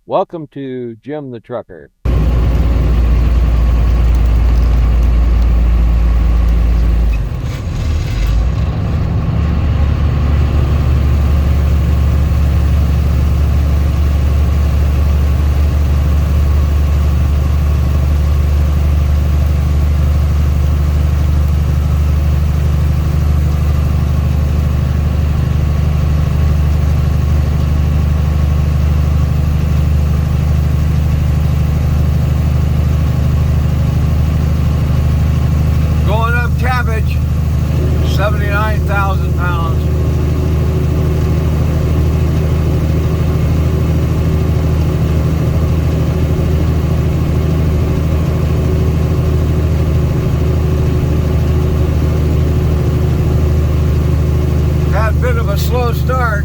Welcome to Jim the Trucker. Cabbage, 79,000 pounds. Had a bit of a slow start.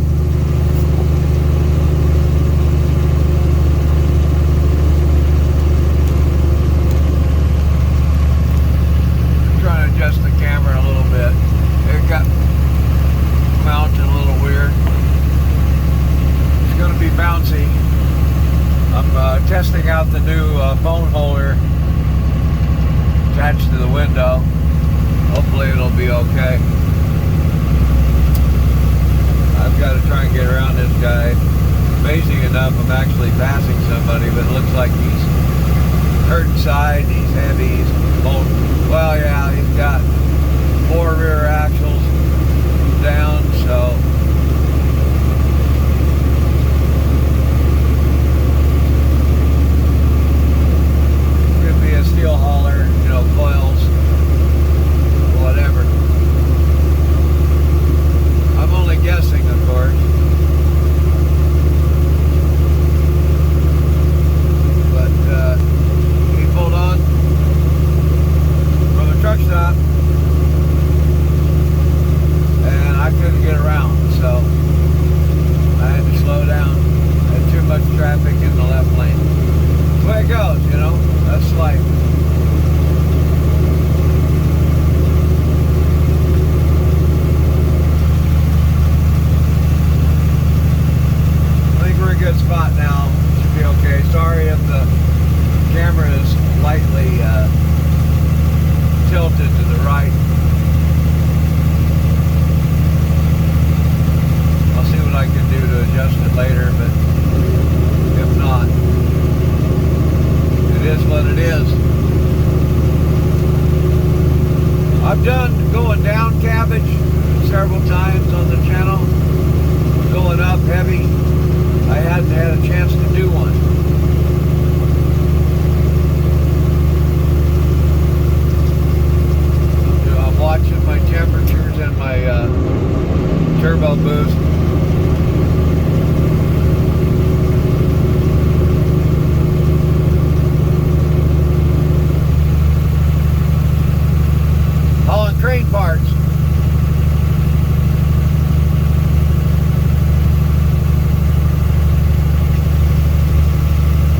Adjust the camera a little bit. It got mounted a little weird. It's going to be bouncy. I'm testing out the new phone holder attached to the window. Hopefully it'll be okay. I've got to try and get around this guy. Amazing enough, I'm actually passing somebody, but it looks like he's hurt inside. He's heavy. He's old. Well, yeah, he's got 4 rear axles down, so could be a steel hauler, you know, coils, whatever. I'm only guessing, of course. But he pulled on from a truck stop, and I couldn't get around, so I had to slow down. I had too much traffic in the left lane. That's the way it goes, you know. That's life. I think we're in a good spot now. Should be okay. Sorry if the camera is lightly tilted to the right. I'll see what I can do to adjust it later, but if not, it is what it is. I've done going down Cabbage several times on the channel. Going up heavy, I hadn't had a chance to do one. Watching my temperatures and my turbo boost. Hauling crane parts.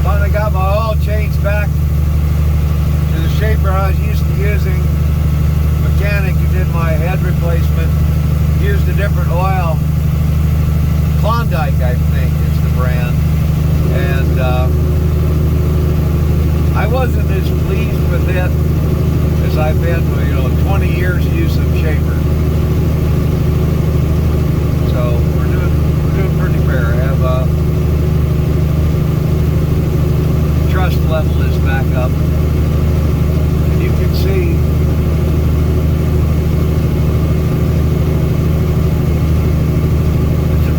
Finally got my oil change back to the shaper I was used to using. Mechanic who did my head replacement used a different oil. Klondike, I think, is the brand. And I wasn't as pleased with it as I've been with, 20 years use of shaper. So we're doing pretty fair. I have trust level is back up. And you can see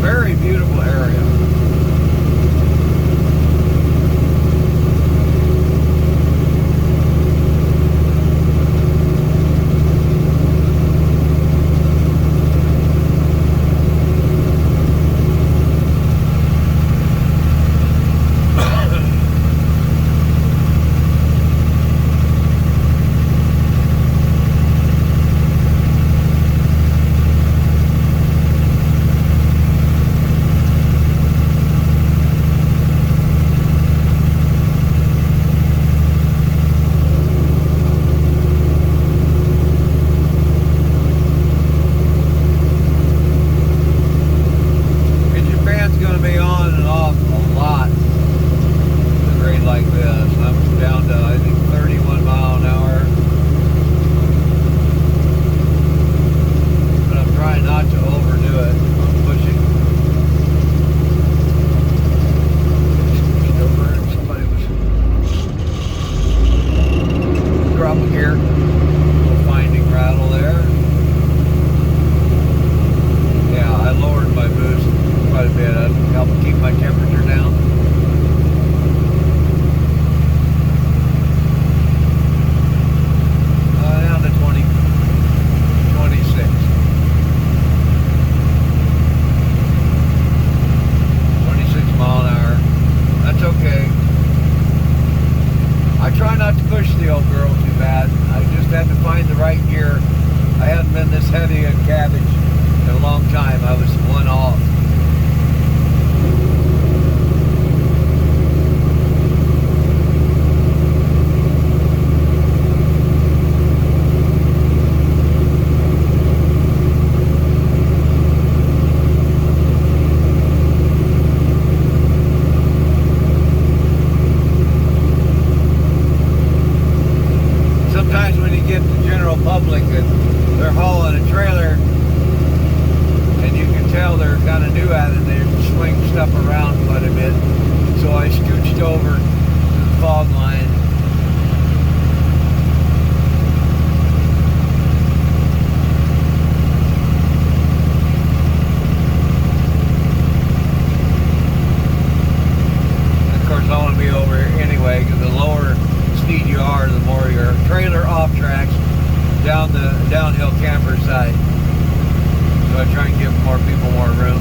very beautiful area. no girl too bad. I just had to find the right gear. I hadn't been this heavy on cabbage in a long time. I was one off. Public that they're hauling a trailer and you can tell they're kind of new at it. They swing stuff around quite a bit. So I scooched over to the fog line. And of course I want to be over here anyway, because the lower speed you are, the more your trailer off tracks down the downhill camper side. So I try and give more people more room.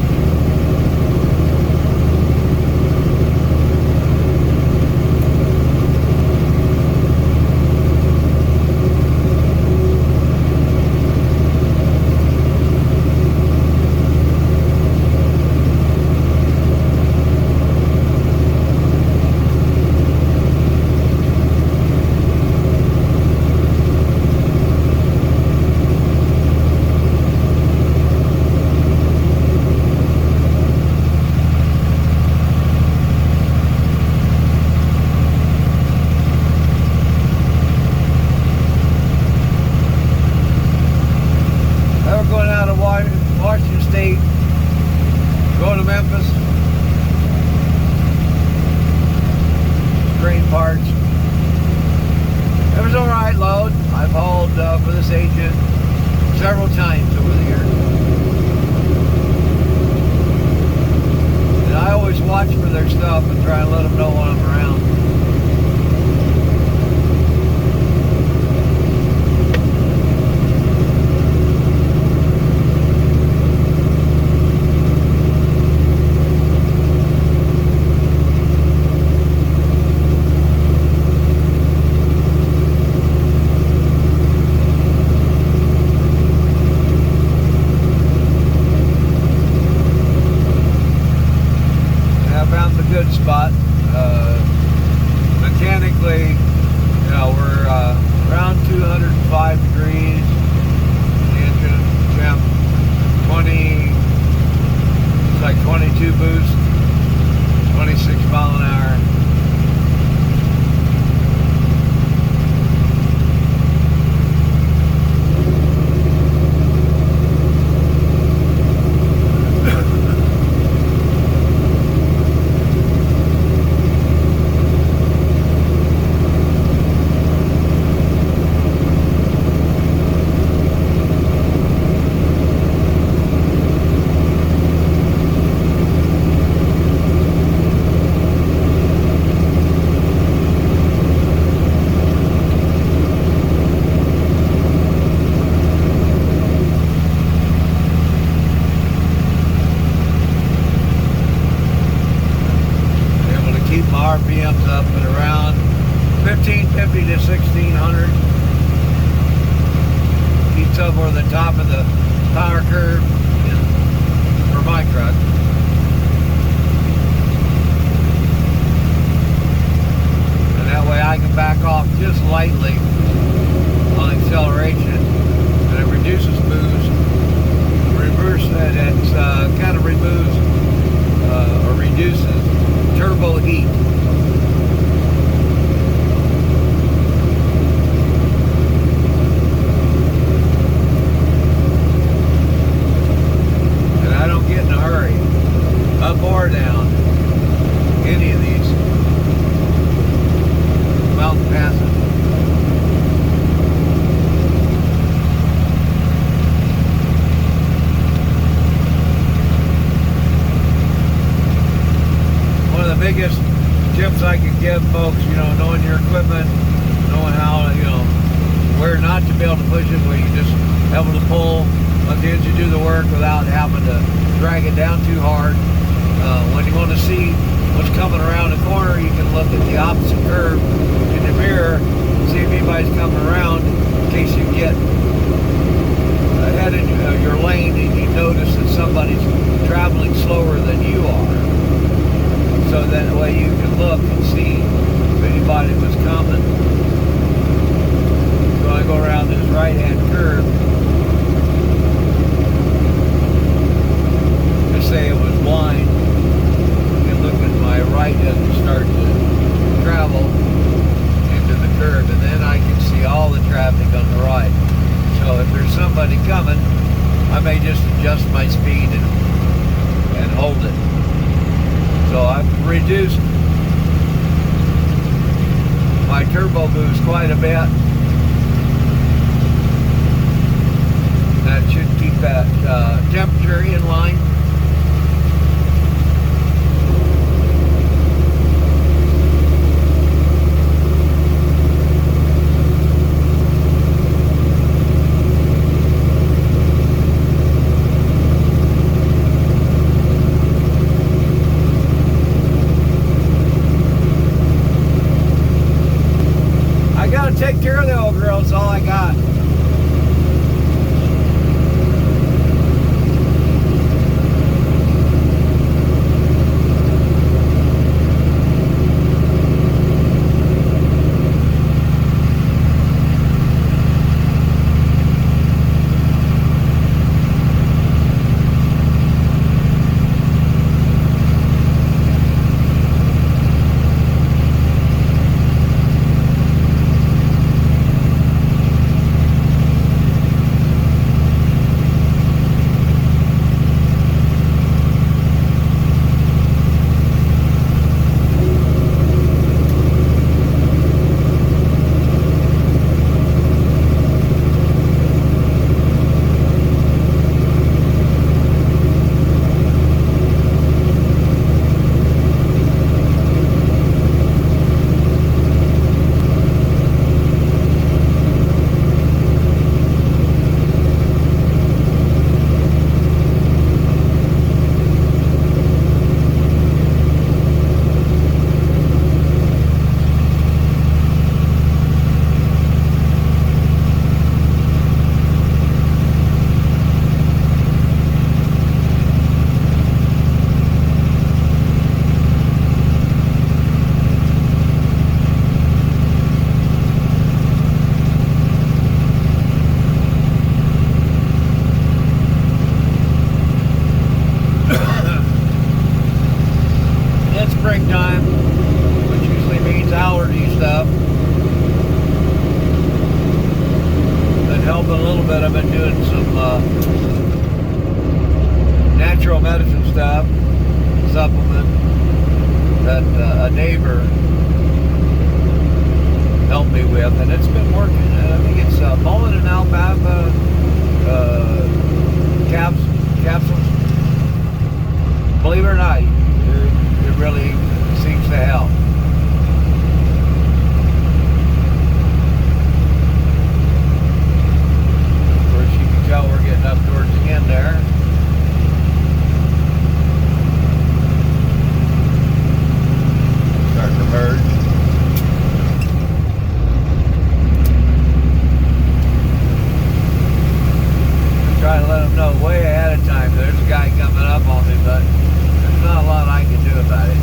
Washington State, go to Memphis, grain parts. It was alright load. I've hauled for this agent several times over the years. And I always watch for their stuff and try and let them know when I'm around. Good spot. Mechanically, you know, we're around 205 degrees. Engine temp 20, it's like 22 boost, 26 mile an hour. RPMs up at around 1550 to 1600. Keeps up over the top of the power curve for my truck. And that way I can back off just lightly on acceleration, and it reduces boost. Reverse that, it's kind of removes or reduces turbo heat. And I don't get in a hurry, up or down, any of these mountain passes. Biggest tips I can give folks, you know, knowing your equipment, knowing how, you know, where not to be able to push it, where you just able to pull, let the engine do the work without having to drag it down too hard. When you want to see what's coming around the corner, you can look at the opposite curve in the mirror, see if anybody guys coming around in case you get ahead in your lane and you notice that somebody's traveling slower than you are. So that way you can look and see if anybody was coming. So I go around this right-hand curve. Just say it was blind. You can look at my right as it starts to travel into the curve, and then I can see all the traffic on the right. So if there's somebody coming, I may just adjust my speed and hold it. So I've reduced my turbo boost quite a bit. That should keep that temperature in line. Take care of the old girl, that's all I got. Springtime, which usually means allergy stuff. Been helping a little bit. I've been doing some natural medicine stuff, supplement that a neighbor helped me with, and it's been working. I think it's mullein and alfalfa capsules. Believe it or not, it really seems to help. Of course, you can tell we're getting up towards the end there. Starting to merge. Try to let them know way ahead of time. There's a guy coming up on me, but there's not a lot I can do about it.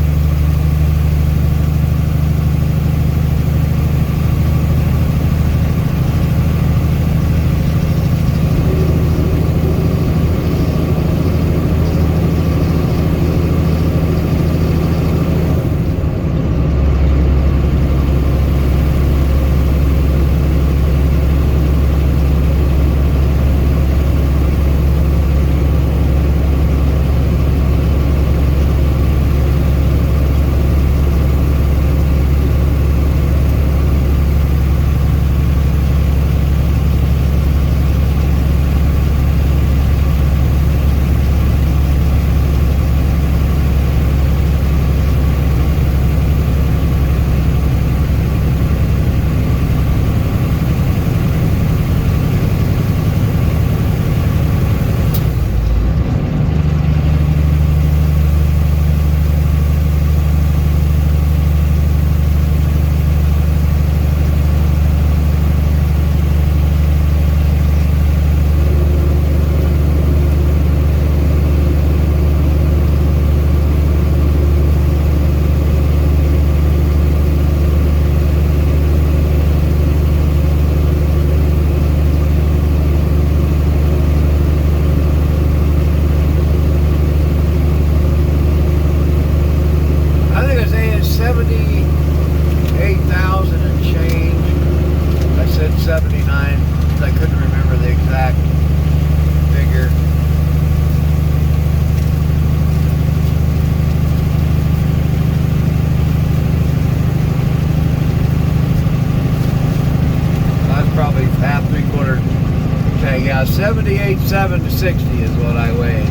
58.7 to 60 is what I weighed.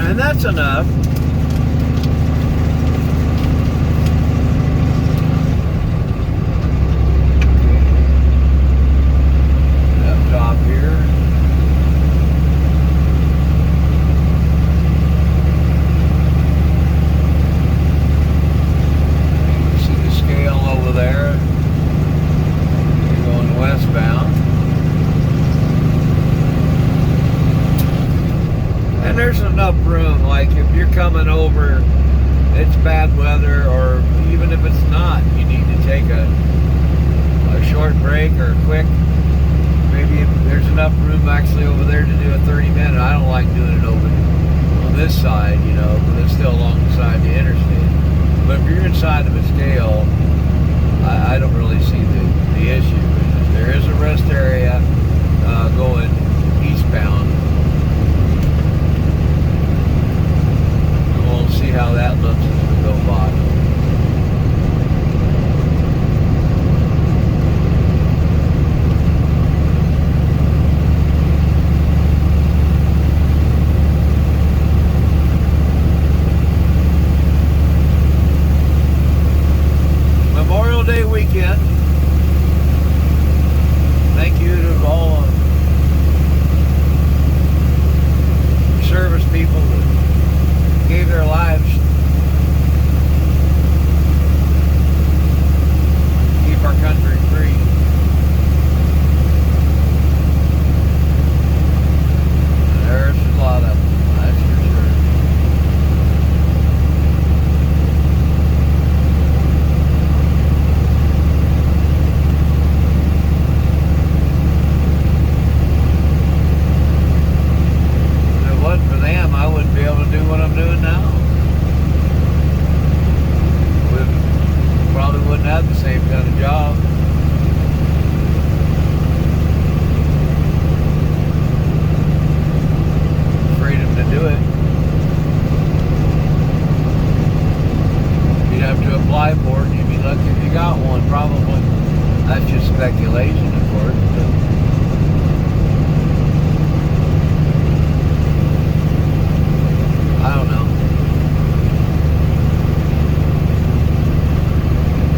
And that's enough. Up top here. You see the scale over there. You're going westbound. And there's enough room, like if you're coming over, it's bad weather, or even if it's not, you need to take a short break or a quick, maybe if there's enough room actually over there to do a 30-minute. I don't like doing it over on this side, you know, but it's still alongside the interstate. But if you're inside of a scale, I don't really see the issue. There is a rest area going eastbound. We'll see how that looks as we go by. Memorial Day weekend. Thank you to all service people that gave their lives, keep our country free. There's a lot of them, that's for sure. If it wasn't for them, I wouldn't be able to do what I'm doing now. We probably wouldn't have the same kind of job. Freedom to do it. You'd have to apply for it, and you'd be lucky if you got one, probably. That's just speculation, of course. But I don't know.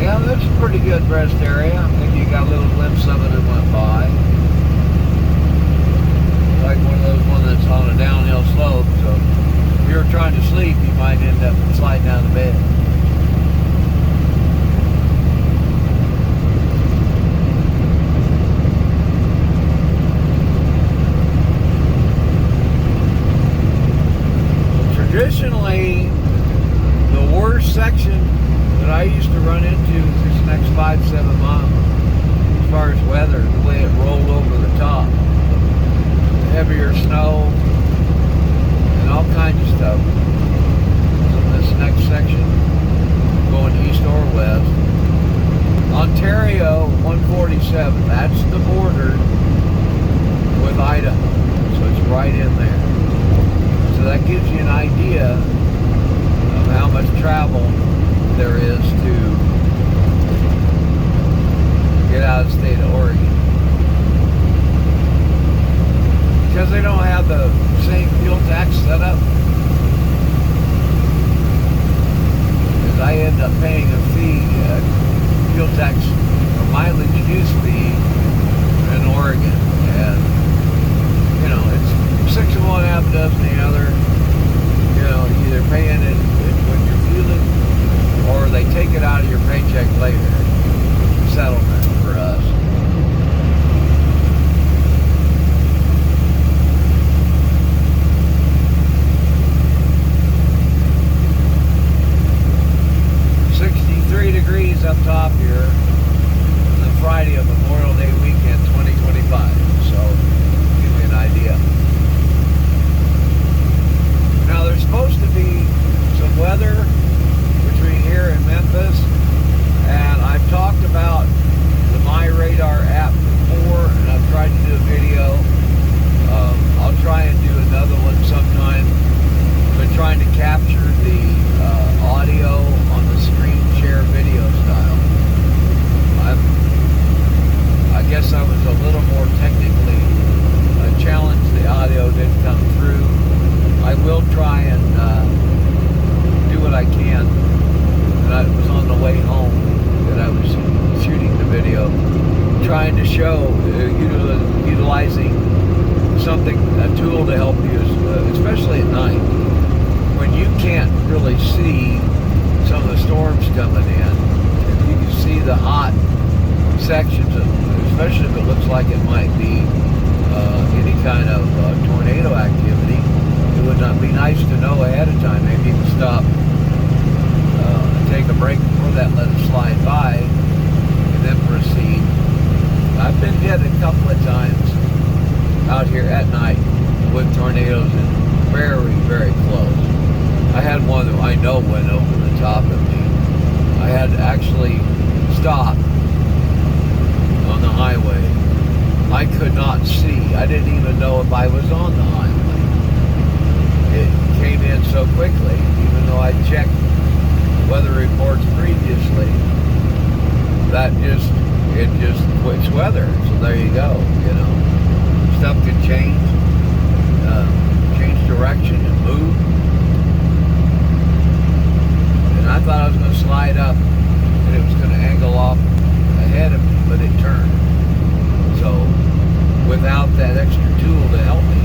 Yeah, that's a pretty good rest area. I think you got a little glimpse of it that went by. Like one of those ones that's on a downhill slope, so if you're trying to sleep, you might end up sliding down the bed. Traditionally, the worst section that I used to run into is this next 5-7 miles as far as weather, the way it rolled over the top. Heavier snow and all kinds of stuff. So this next section, going east or west. Ontario 147, that's the border with Idaho. So it's right in there. So that gives you an idea of how much travel there is to get out of the state of Oregon. Because they don't have the same fuel tax set up. Because I end up paying a fee, fuel tax or mileage use fee in Oregon. And, you know, it's 6 of one, half a dozen the other. You know, either paying it when you're fueling, or they take it out of your paycheck later. Settlement for us. Degrees up top here on Friday of Memorial Day weekend 2025. So give you an idea. Now there's supposed to be some weather between here and Memphis, and I've talked about the My Radar app before, and I've tried to do a video. I'll try and do another one sometime, but trying to capture the audio on the screen share video style. I guess I was a little more technically coming in. If you can see the hot sections, especially if it looks like it might be any kind of tornado activity, it would not be nice to know ahead of time. Maybe you can stop, take a break before that, let it slide by, and then proceed. I've been hit a couple of times out here at night with tornadoes, and very, very close. I had one that I know went over the top of me. I had to actually stop on the highway. I could not see. I didn't even know if I was on the highway. It came in so quickly, even though I checked weather reports previously. It just quits weather. So there you go. You know, stuff can change direction and move. And I thought I was going to slide up and it was going to angle off ahead of me, but it turned. So without that extra tool to help me,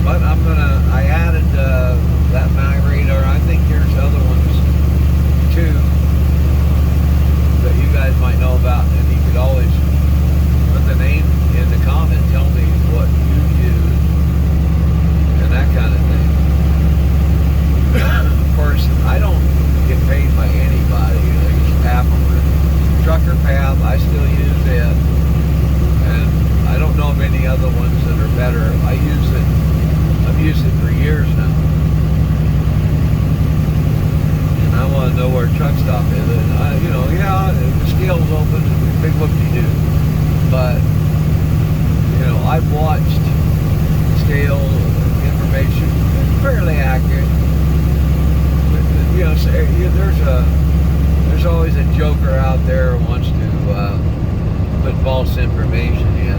but I added that mag radar. I think there's other ones too that you guys might know about, and you could always put the name in the comment, tell me what you use and that kind of thing. Of course, I don't get paid by anybody. I use Trucker Path, I still use it, and I don't know of any other ones that are better. I've used it for years now, and I want to know where a truck stop is. And the scale's open, big whoop-de-doo, but I've watched scale information, it's fairly accurate. There's always a joker out there who wants to put false information in.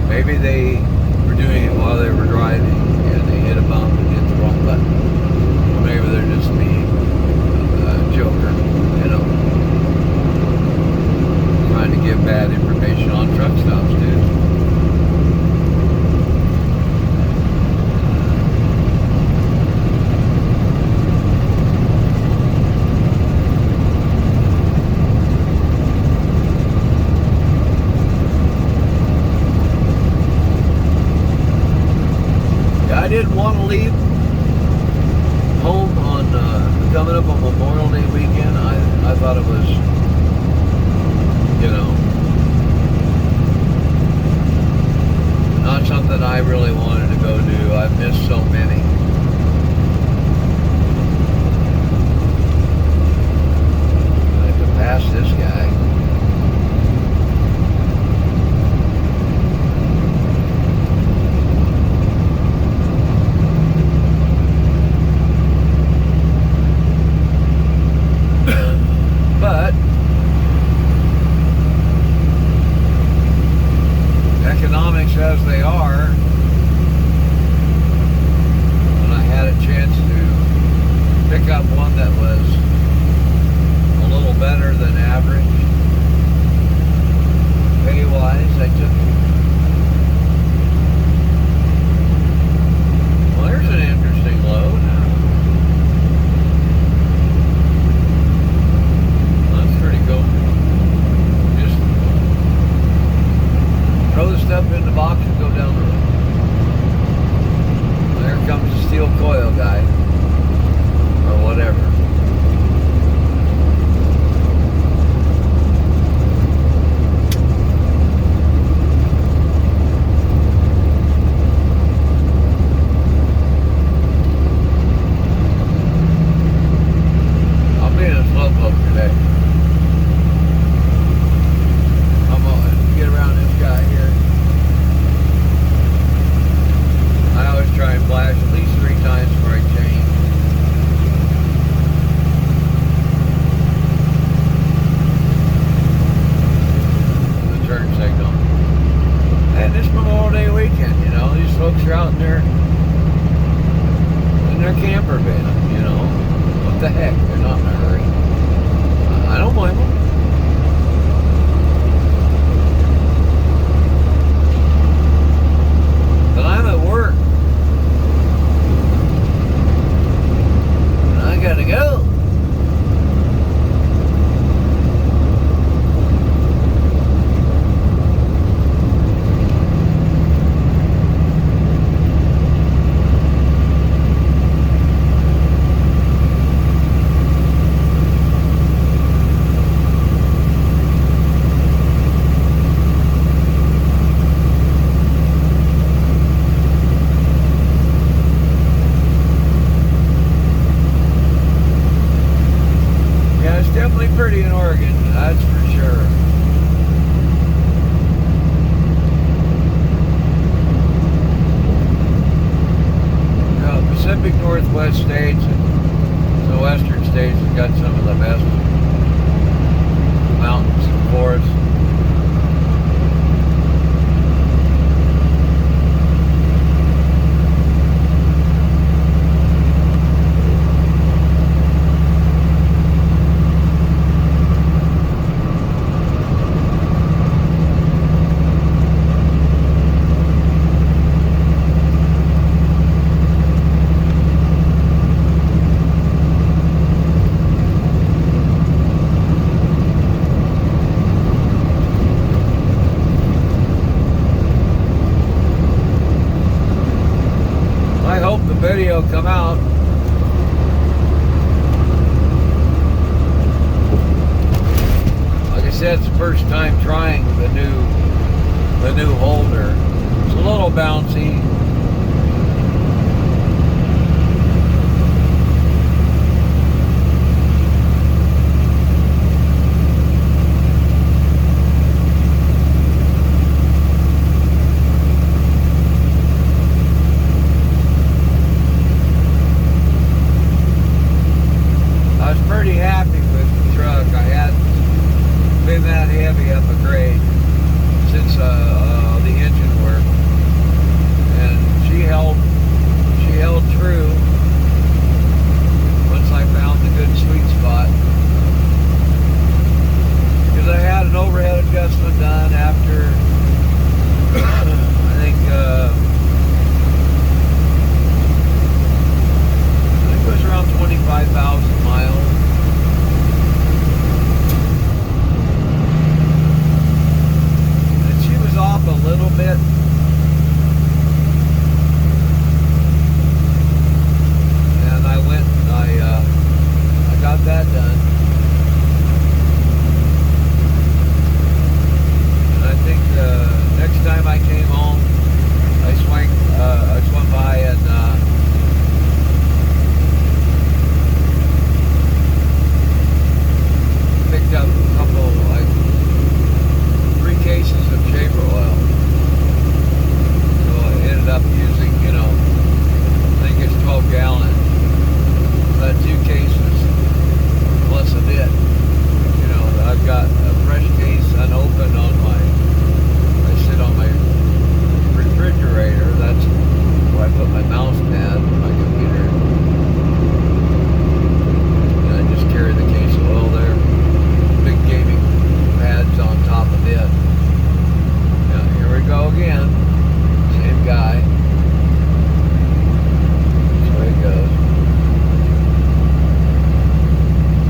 Maybe they were doing it while they were driving and they hit a bump and hit the wrong button. Or maybe they're just being a joker, trying to give bad information on truck stops too. I didn't want to leave home on coming up on Memorial Day weekend. I thought it was, not something I really wanted to go do. I've missed so many. I have to pass this guy. But economics as they are, when I had a chance to pick up one that was a little better than average pay-wise, I took it. Well, there's an interesting load. Throw the stuff in the box and go down the road. There comes the steel coil guy, or whatever. I'm being a slowpoke today. I'm gonna get around this guy here. I always try and flash at least 3 times before I change. The turn signal. And this Memorial Day weekend, these folks are out in their camper van, What the heck? They're not in a hurry. I don't blame them. But I'm at work. northwest states and the western states have got some of the best mountains and forests. Video come out. Like I said, it's the first time trying the new holder. It's a little bouncy. Pretty happy with the truck. I hadn't been that heavy up a grade since the engine work, and she held true once I found the good sweet spot. Because I had an overhead adjustment done after I think it was around 25,000 miles. Off a little bit, and I went and I got that done, and I think next time I came home I swung by and picked up a couple, like 3 cases of shaver oil. So I ended up using, I think it's 12 gallons. But 2 cases plus a bit. I've got a fresh case unopened I sit on my refrigerator. That's where I put my mouse pad, my computer. And I just carry the case of oil there. Big gaming pads on top of it. Now here we go again. Same guy. That's the way it goes.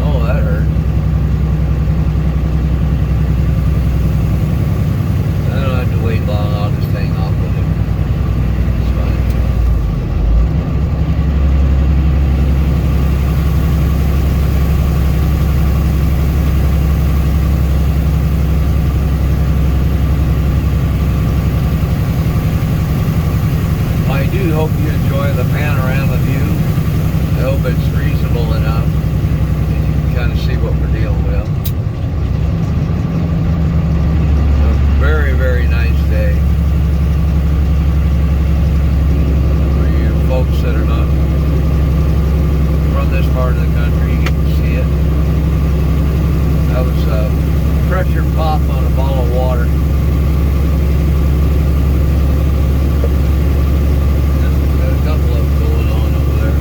Oh, that hurt. I don't have to wait long. I'll just hang off with it. It's fine. I do hope you enjoy the panorama view. I hope it's reasonable enough that you can kind of see what we're dealing with. A very, very nice day. For you folks that are not from this part of the country, you can see it. That was a pressure pop on a ball of water. A couple of them going on over there.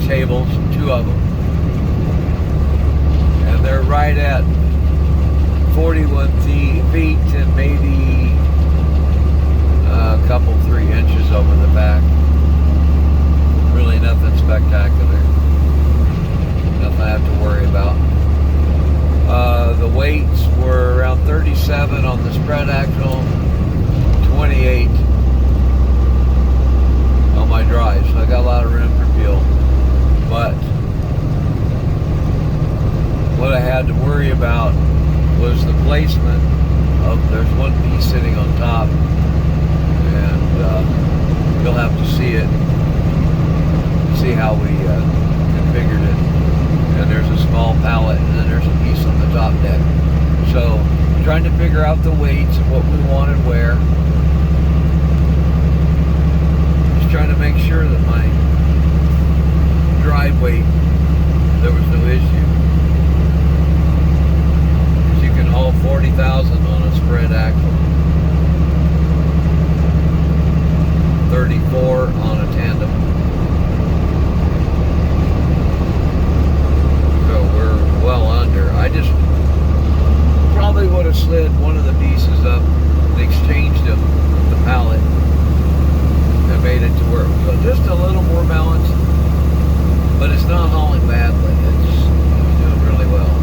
tables, 2 of them. And they're right at 41 feet and maybe a couple, 3 inches over the back. Really nothing spectacular. Nothing I have to worry about. The weights were around 37 on the spread axle, 28 on my drive, so I got a lot of room for fuel. But what I had to worry about was the placement of, there's one piece sitting on top, and you'll have to see it, see how we configured it. And there's a small pallet, and then there's a piece on the top deck. So, trying to figure out the weights and what we wanted where. Just trying to make sure that my drive weight, there was no issue. Because you can haul 40,000 on a spread axle. 34 on a tandem. Well under. I just probably would have slid one of the pieces up and exchanged them with the pallet and made it to where it was just a little more balanced, but it's not hauling badly. It's doing really well.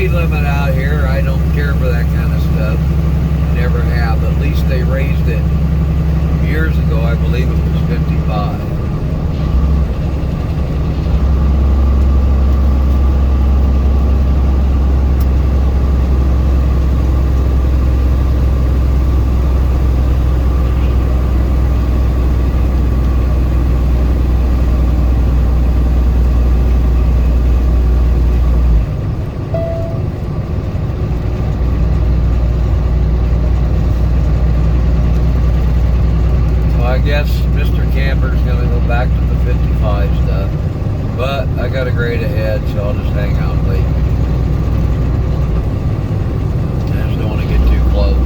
Limit out here, I don't care for that kind of stuff. Never have. At least they raised it years ago. I believe it was 55. I guess Mr. Camper's going to go back to the 55 stuff, but I got a grade ahead, so I'll just hang out and wait. I just don't want to get too close.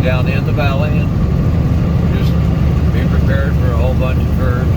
down in the valley and just be prepared for a whole bunch of curves.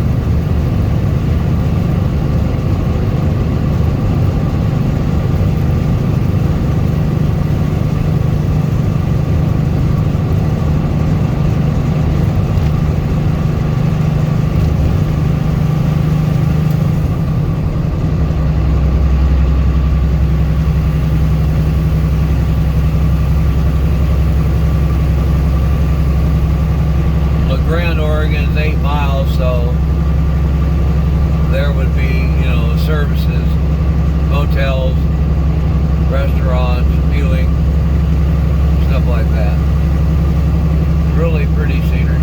Grand Oregon is 8 miles, so there would be, you know, services, motels, restaurants, fueling, stuff like that. Really pretty scenery.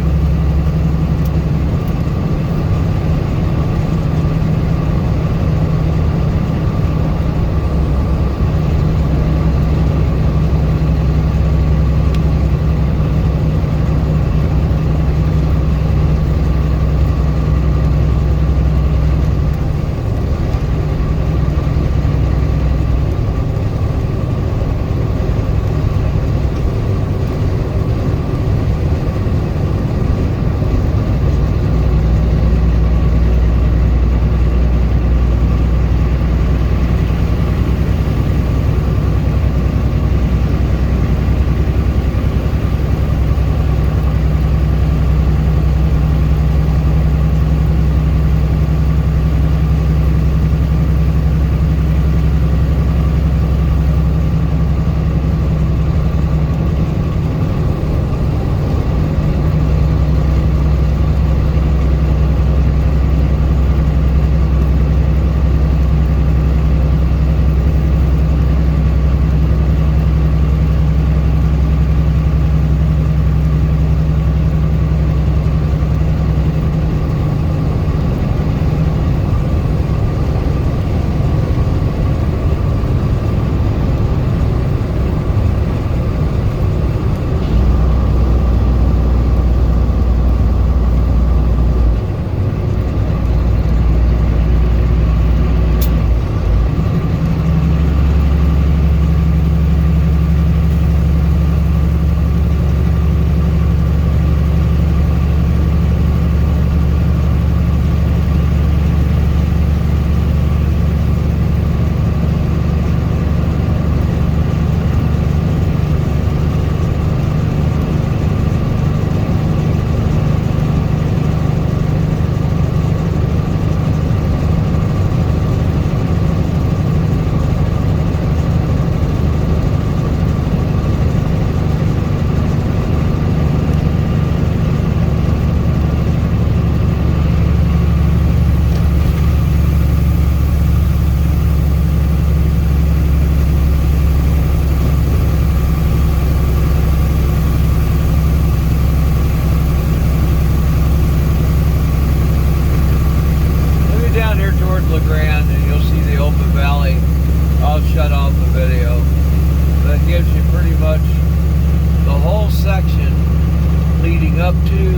Up to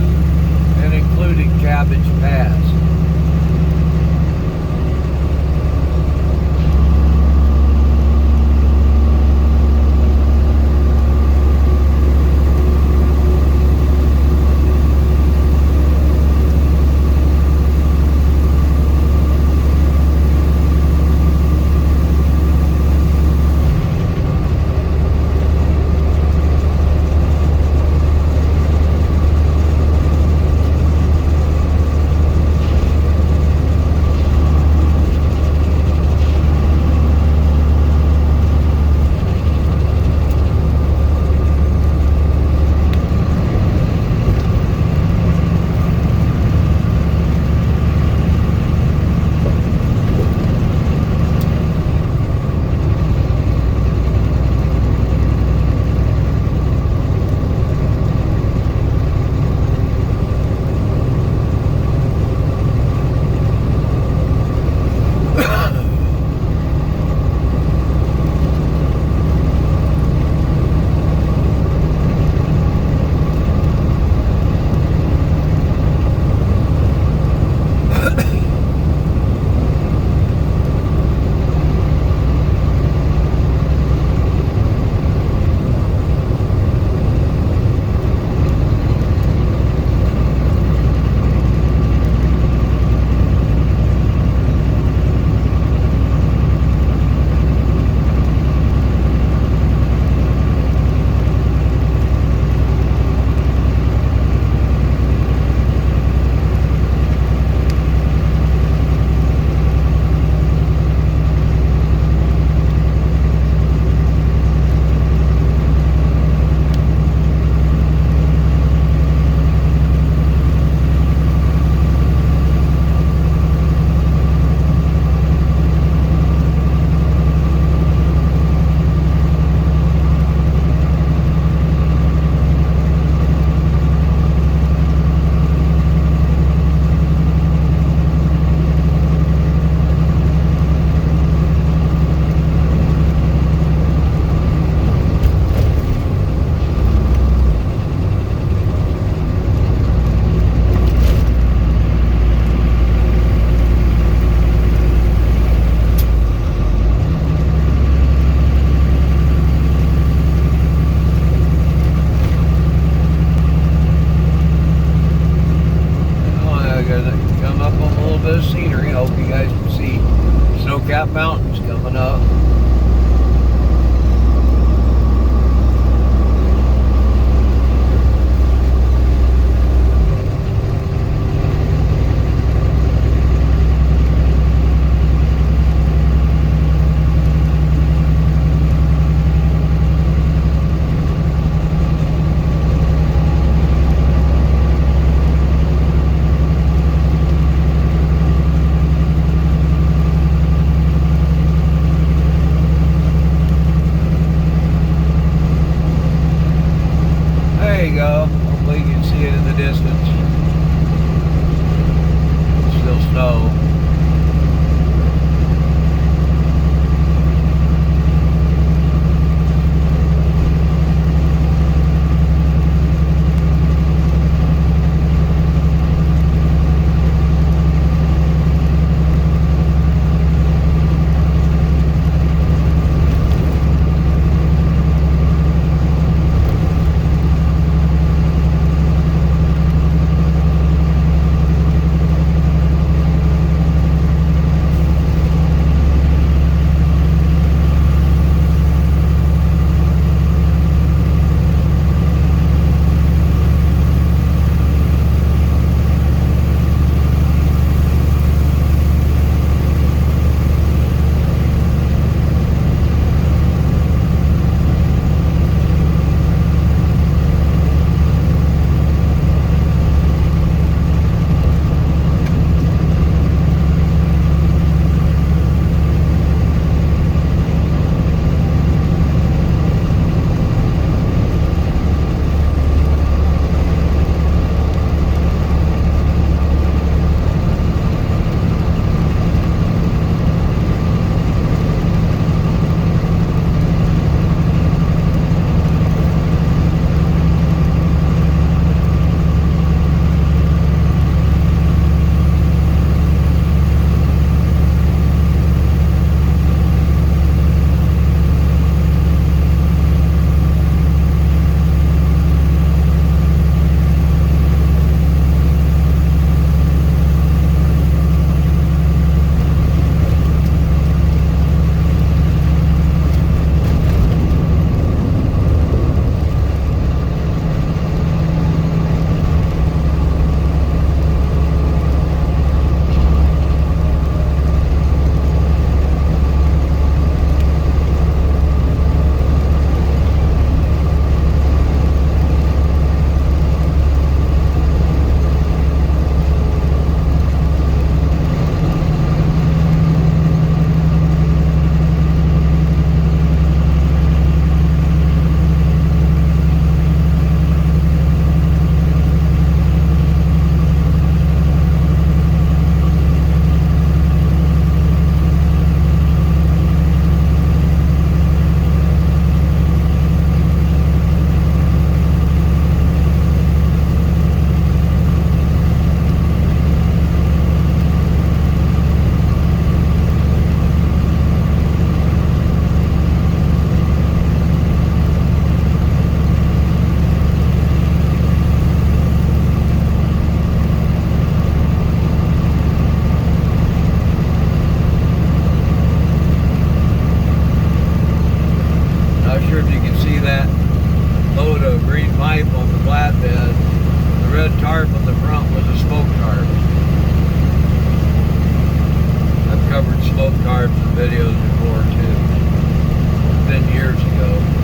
and including Cabbage Pass. go. Hopefully you can see it in the distance. Still snow. tarp on the front was a smoke tarp. I've covered smoke tarps in videos before too. It's been years ago.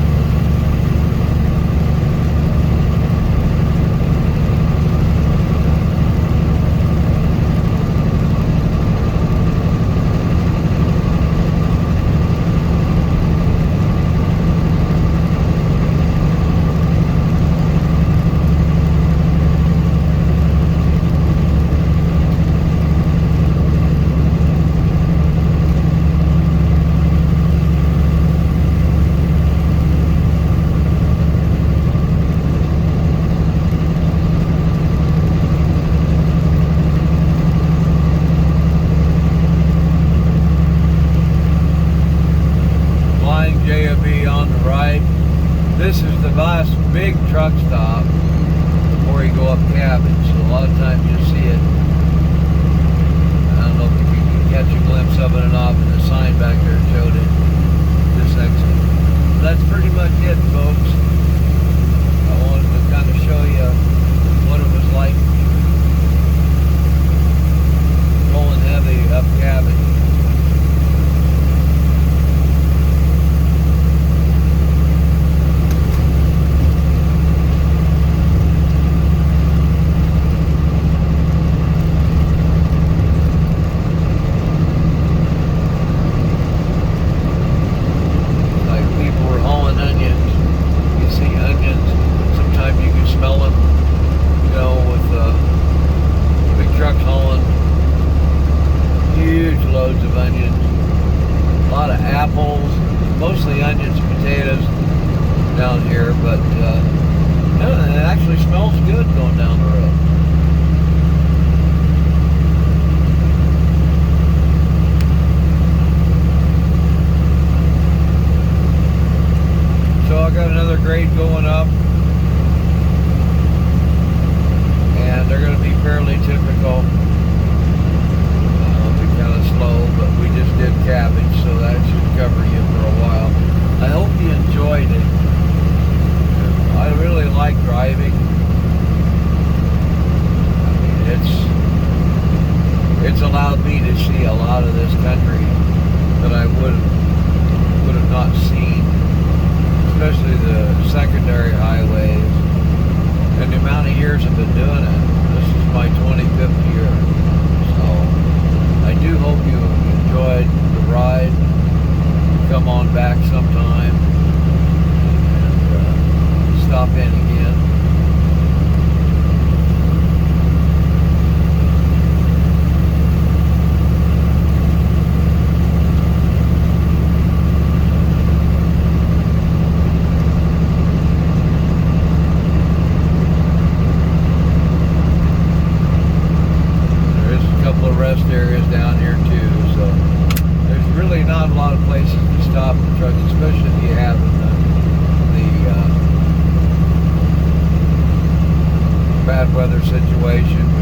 This is the last big truck stop before you go up Cabbage. So a lot of times you'll see it. I don't know if you can catch a glimpse of it or not, but the sign back there showed it. This exit. That's pretty much it, folks. I wanted to kind of show you what it was like rolling heavy up Cabbage. here, but yeah, it actually smells good going down the road. So I got another grade going up, and they're going to be fairly typical. It'll be kind of slow, but we just did cabbage, so that should cover you for a while. I hope you enjoyed it. I really like driving. I mean, it's allowed me to see a lot of this country that I would have not seen, especially the secondary highways. And the amount of years I've been doing it. This is my 25th year. So I do hope you enjoyed the ride. Come on back sometime and stop in again. Rest areas down here too, so there's really not a lot of places to stop the trucks, especially if you have the bad weather situation.